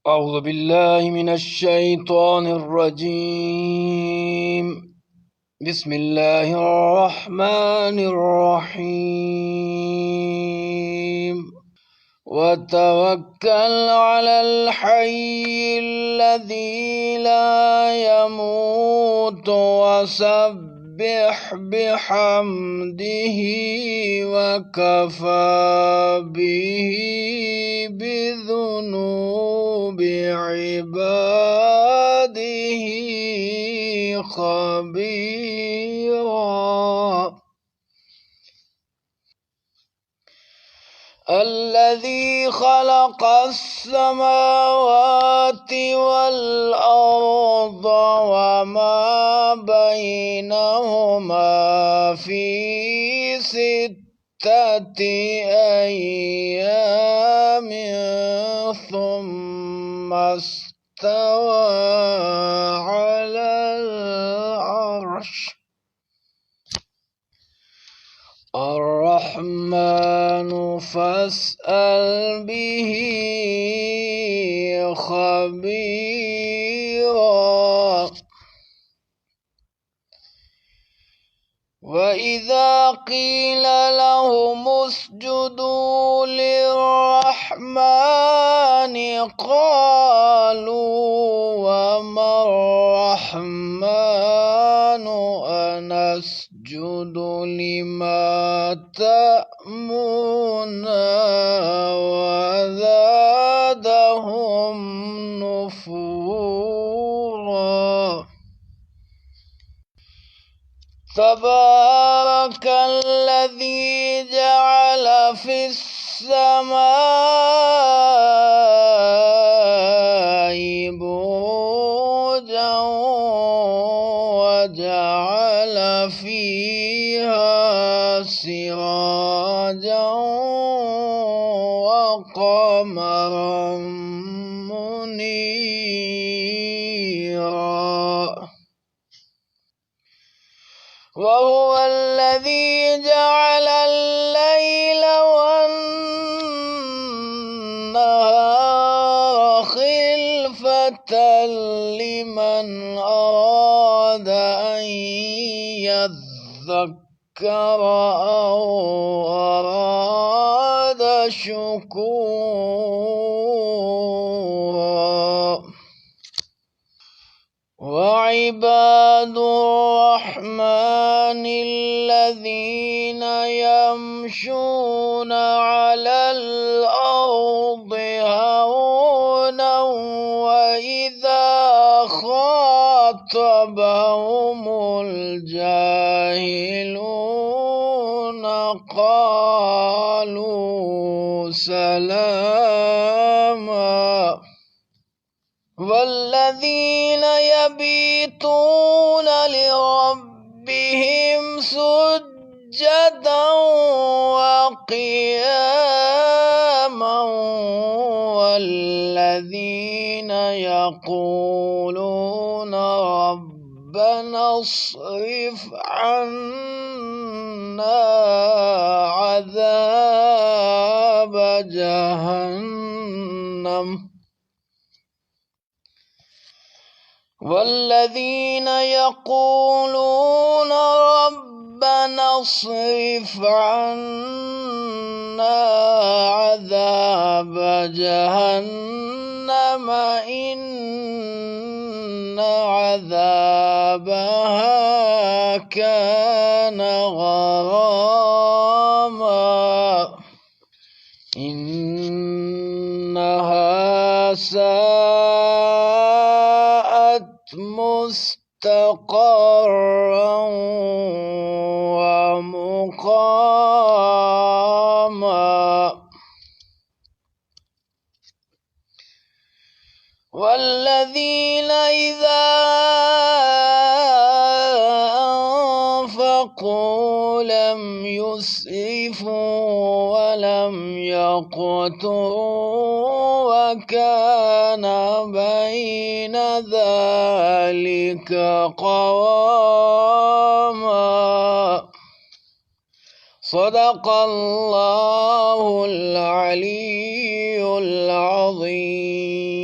أعوذ بالله من الشيطان الرجيم. بسم الله الرحمن الرحيم. وتوكل على الحي الذي لا يموت وسبح بحمده وكفى به بذنوب عباده خبيرا. الذي خلق السماوات والأرض وما بينهما في 6 أيام ثم استوى على العرش. الرحمن فاسأل به خبيرا. وإذا قيل لهم اسجدوا للرحمن قالوا وما الرحمن أنسجد لما تأمرنا وزادهم نفورا. تبارك الذي جعل في السماء بروجا وجعل فيها سراجا وقمرا منيرا. وهو الذي جعل الليل والنهار خلفة لمن أراد أن يذكر أو أراد شكورا. وعباد الرحمن الذين يمشون على الأرض هونا وإذا خاطبهم الجاهلون قالوا سلاما. والذين يبيتون لربهم سجدا وقياما والذين يقولون ربنا اصرف عنا عذاب جهنم والذين يقولون ربنا اصرف عنا عذاب جهنم إن عذابها كان غراما إنها ساءت مستقرا ومقاما. والذين إذا أنفقوا لم يسرفوا ولم يقتروا وكان بين ذلك قواما. صدق الله العلي العظيم.